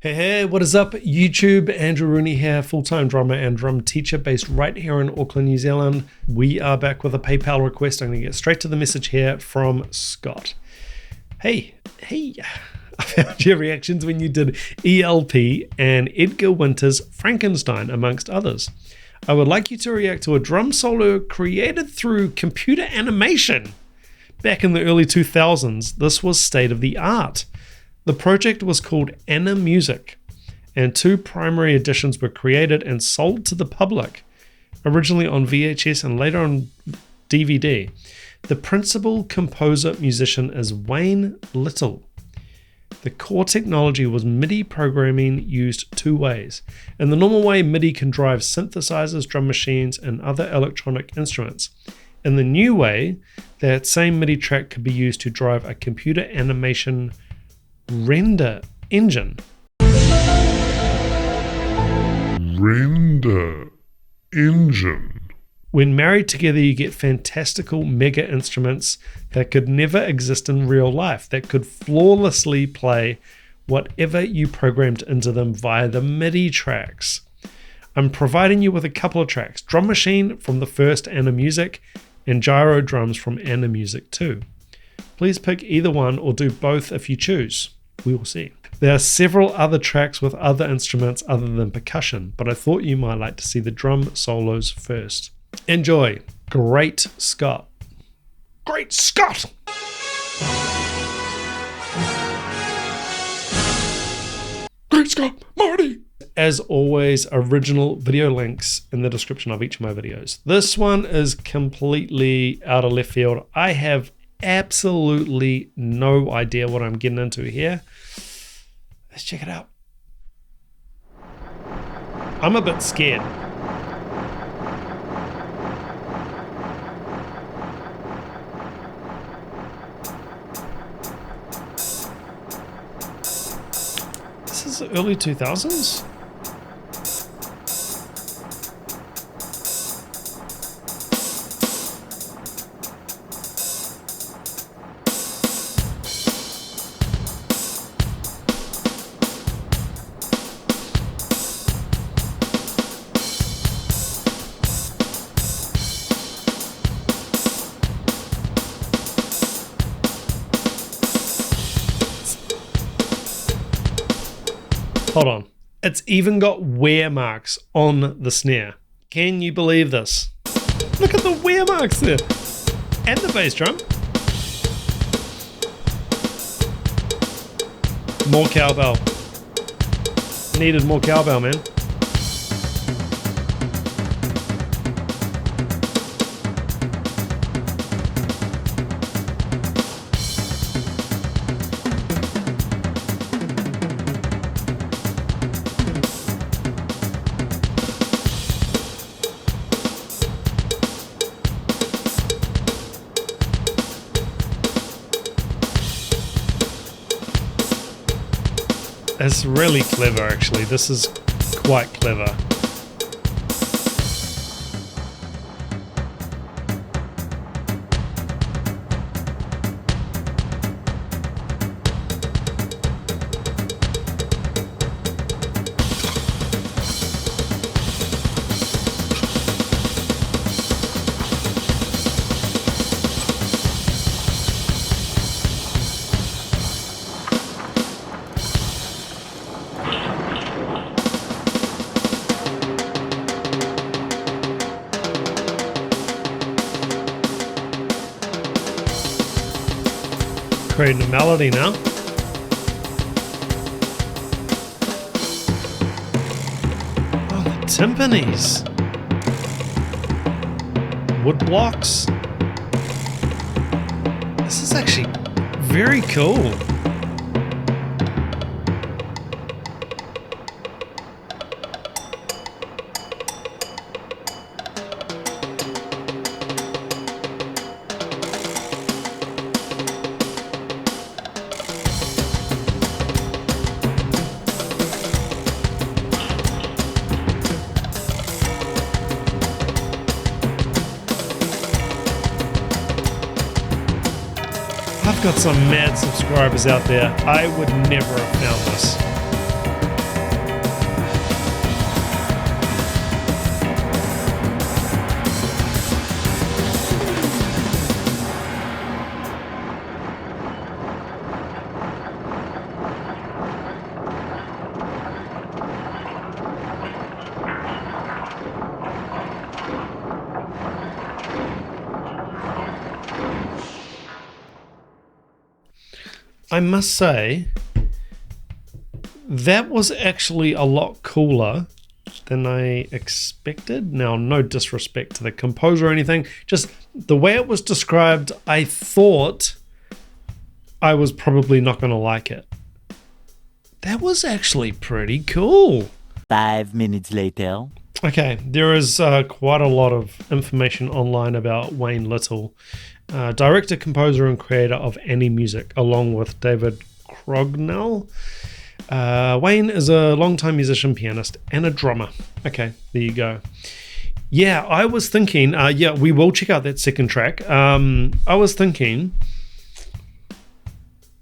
Hey, what is up, YouTube? Andrew Rooney here, full-time drummer and drum teacher based right here in Auckland, New Zealand. We are back with a PayPal request. I'm going to get straight to the message here from Scott. Hey, I found your reactions when you did ELP and Edgar Winter's Frankenstein, amongst others. I would like you to react to a drum solo created through computer animation. Back in the early 2000s, this was state of the art. The project was called Animusic, and 2 primary editions were created and sold to the public, originally on VHS and later on DVD. The principal composer-musician is Wayne Lytle. The core technology was MIDI programming used 2 ways. In the normal way, MIDI can drive synthesizers, drum machines, and other electronic instruments. In the new way, that same MIDI track could be used to drive a computer animation render engine. Render engine. When married together, you get fantastical mega instruments that could never exist in real life, that could flawlessly play whatever you programmed into them via the MIDI tracks. I'm providing you with a couple of tracks: Drum Machine from the first Animusic and Gyro drums from Animusic 2. Please pick either one or do both if you choose. We will see. There are several other tracks with other instruments other than percussion, but I thought you might like to see the drum solos first. Enjoy. Great Scott. Great Scott! Great Scott, Marty! As always, original video links in the description of each of my videos. This one is completely out of left field. I have absolutely no idea what I'm getting into here. Let's check it out. I'm a bit scared. This is the early 2000s? Hold on. It's even got wear marks on the snare. Can you believe this? Look at the wear marks there. And the bass drum. More cowbell. Needed more cowbell, man. It's really clever, actually. This is quite clever. Creating a melody now. Oh, the timpanis. Wood blocks. This is actually very cool. I've got some mad subscribers out there. I would never have found this. I must say, that was actually a lot cooler than I expected. Now, no disrespect to the composer or anything, just the way it was described, I thought I was probably not going to like it. That was actually pretty cool. 5 minutes later. Okay, there is quite a lot of information online about Wayne Lytle, director, composer, and creator of Animusic, along with David Crognell. Wayne is a longtime musician, pianist, and a drummer. Okay, there you go. Yeah, I was thinking, we will check out that second track. I was thinking,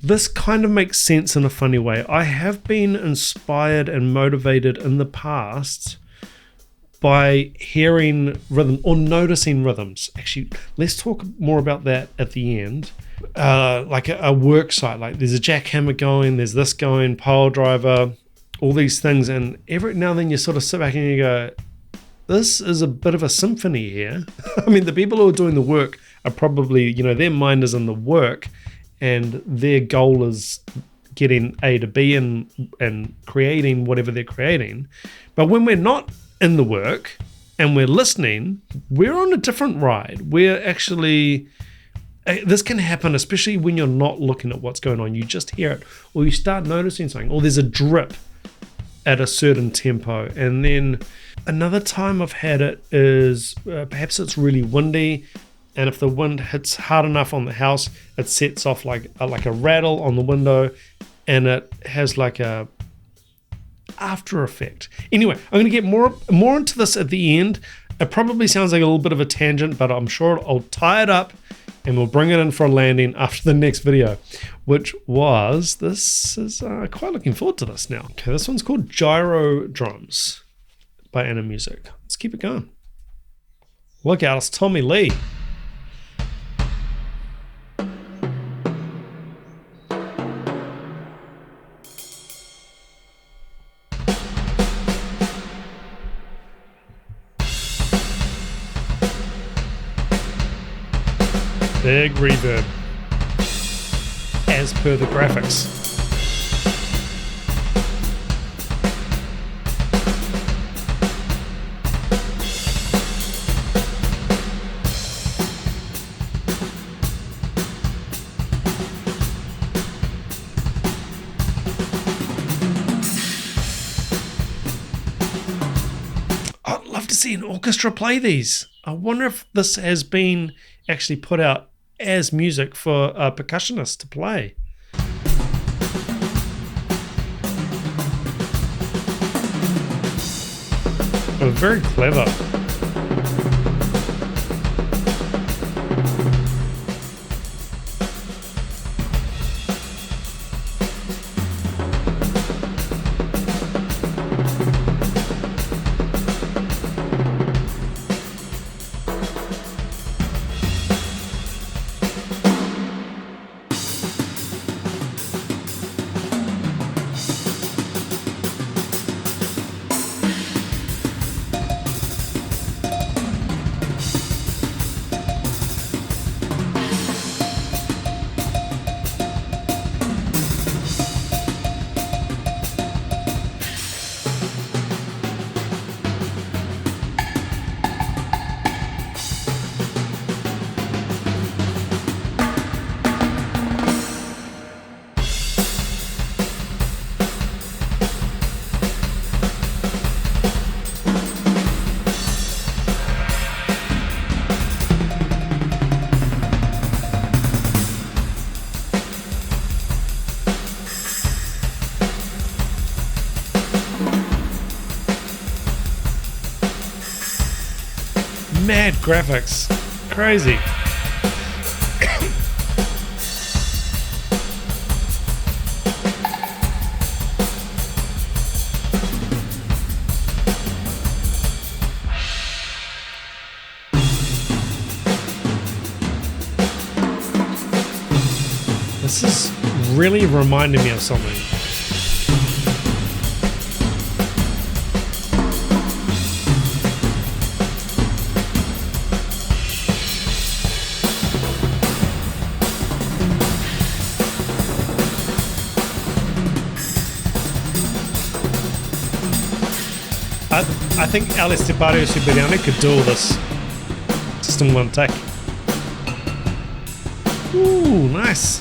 this kind of makes sense in a funny way. I have been inspired and motivated in the past by hearing rhythm or noticing rhythms. Actually, let's talk more about that at the end. Like a work site, like there's a jackhammer going, there's this going, pile driver, all these things, and every now and then you sort of sit back and you go, this is a bit of a symphony here. I mean, the people who are doing the work are probably, their mind is in the work, and their goal is getting A to B and creating whatever they're creating. But when we're not in the work and we're listening, we're on a different ride. We're actually, this can happen, especially when you're not looking at what's going on. You just hear it, or you start noticing something, or there's a drip at a certain tempo. And then another time I've had it is perhaps it's really windy, and if the wind hits hard enough on the house, it sets off like a rattle on the window, and it has like a after effect. Anyway, I'm going to get more into this at the end. It probably sounds like a little bit of a tangent, but I'm sure I'll tie it up and we'll bring it in for a landing after the next video, which was, this is quite looking forward to this now. Okay, this one's called Gyro Drums by Animusic. Let's keep it going. Look out, it's Tommy Lee. Big reverb, as per the graphics. I'd love to see an orchestra play these. I wonder if this has been actually put out as music for a percussionist to play. Oh, very clever. Mad graphics. Crazy. This is really reminding me of something. I think Alex Tipario Siberiani could do all this just in one take. Ooh, nice.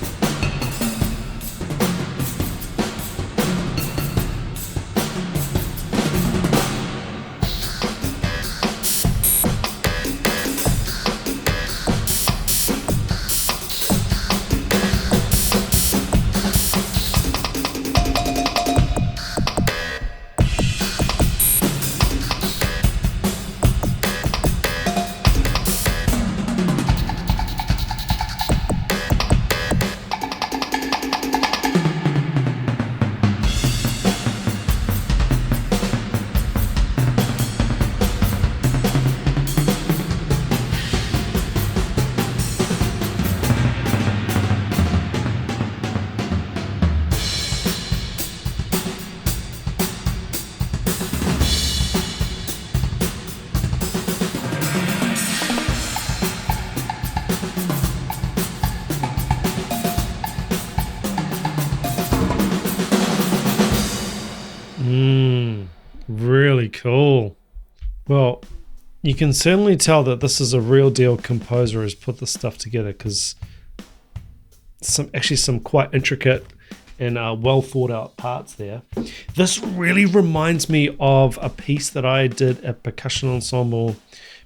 Really cool. Well, you can certainly tell that this is a real deal composer who's put this stuff together, because some quite intricate and well thought out parts there. This really reminds me of a piece that I did at Percussion Ensemble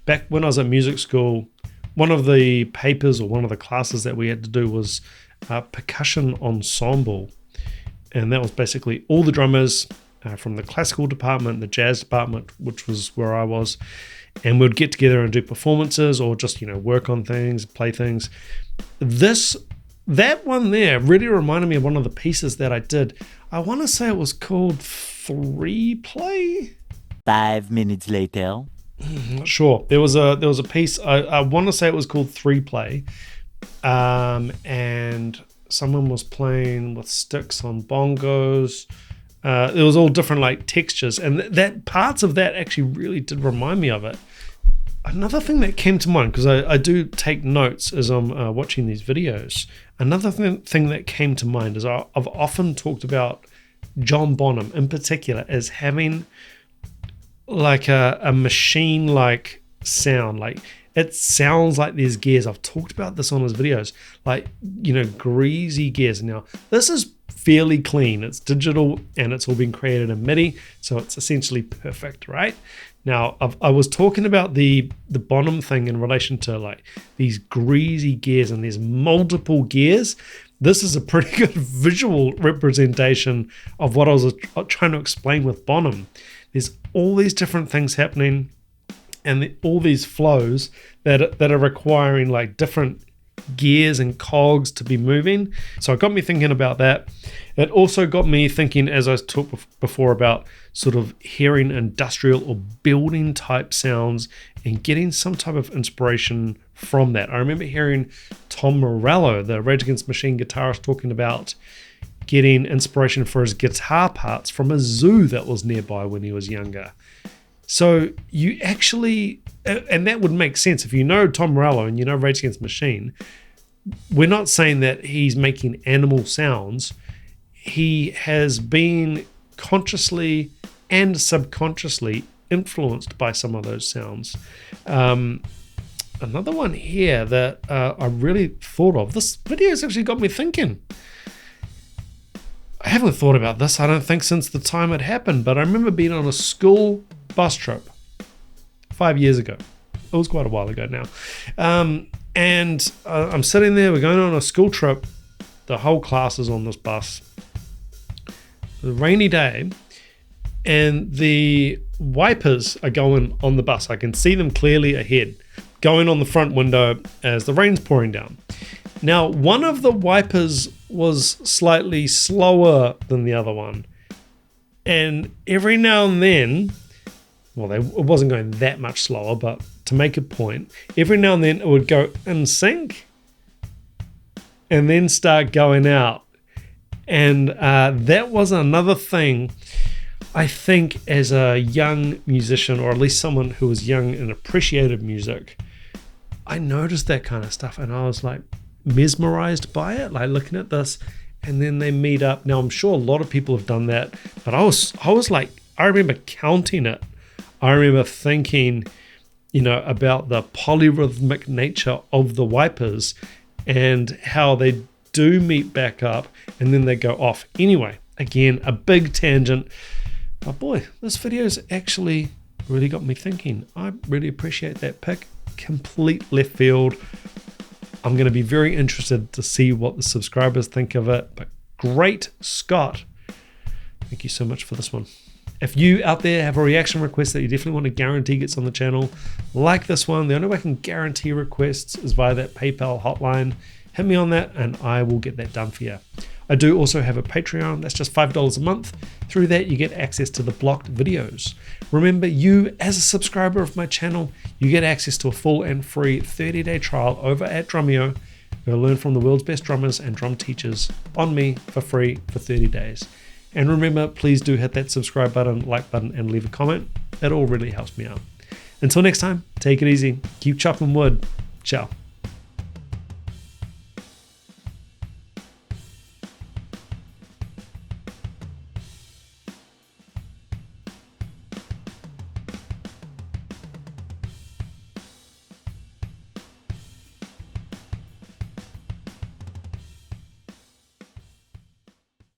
back when I was at music school. One of the papers or one of the classes that we had to do was Percussion Ensemble, and that was basically all the drummers from the classical department, the jazz department, which was where I was, and we'd get together and do performances or just, work on things, play things. That one there really reminded me of one of the pieces that I did. I want to say it was called 3-Play. 5 minutes later. I'm not sure. There was a piece, I want to say it was called 3-Play, and someone was playing with sticks on bongos. It was all different textures, and that parts of that actually really did remind me of it. Another thing that came to mind, because I do take notes as I'm watching these videos, another thing that came to mind is I've often talked about John Bonham in particular as having a machine-like sound. It sounds like there's gears. I've talked about this on his videos, greasy gears. Now, this is fairly clean. It's digital and it's all been created in MIDI, so it's essentially perfect, right? Now, I was talking about the Bonham thing in relation to these greasy gears, and there's multiple gears. This is a pretty good visual representation of what I was trying to explain with Bonham. There's all these different things happening, and all these flows that are requiring different gears and cogs to be moving. So it got me thinking about that. It also got me thinking, as I talked before, about sort of hearing industrial or building type sounds and getting some type of inspiration from that. I remember hearing Tom Morello, the Rage Against the Machine guitarist, talking about getting inspiration for his guitar parts from a zoo that was nearby when he was younger. So you actually, and that would make sense if you know Tom Morello and you know Rage Against the Machine. We're not saying that he's making animal sounds. He has been consciously and subconsciously influenced by some of those sounds. Another one here that I really thought of. This video has actually got me thinking. I haven't thought about this, I don't think, since the time it happened, but I remember being on a school bus trip 5 years ago. It was quite a while ago now. And I'm sitting there, we're going on a school trip. The whole class is on this bus. It's a rainy day, and the wipers are going on the bus. I can see them clearly ahead, going on the front window as the rain's pouring down. Now, one of the wipers was slightly slower than the other one. And every now and then, it wasn't going that much slower, but to make a point, every now and then it would go in sync and then start going out. And that was another thing, I think, as a young musician, or at least someone who was young and appreciated music, I noticed that kind of stuff, and I was mesmerized by it, looking at this, and then they meet up. Now, I'm sure a lot of people have done that, but I remember counting it I remember thinking, about the polyrhythmic nature of the wipers and how they do meet back up and then they go off. Anyway, again, a big tangent. But boy, this video's actually really got me thinking. I really appreciate that pick. Complete left field. I'm going to be very interested to see what the subscribers think of it. But great, Scott. Thank you so much for this one. If you out there have a reaction request that you definitely want to guarantee gets on the channel, like this one, the only way I can guarantee requests is via that PayPal hotline. Hit me on that and I will get that done for you. I do also have a Patreon. That's just $5 a month. Through that, you get access to the blocked videos. Remember, you as a subscriber of my channel, you get access to a full and free 30-day trial over at Drumeo. You'll learn from the world's best drummers and drum teachers on me for free for 30 days. And remember, please do hit that subscribe button, like button, and leave a comment. It all really helps me out. Until next time, take it easy. Keep chopping wood. Ciao.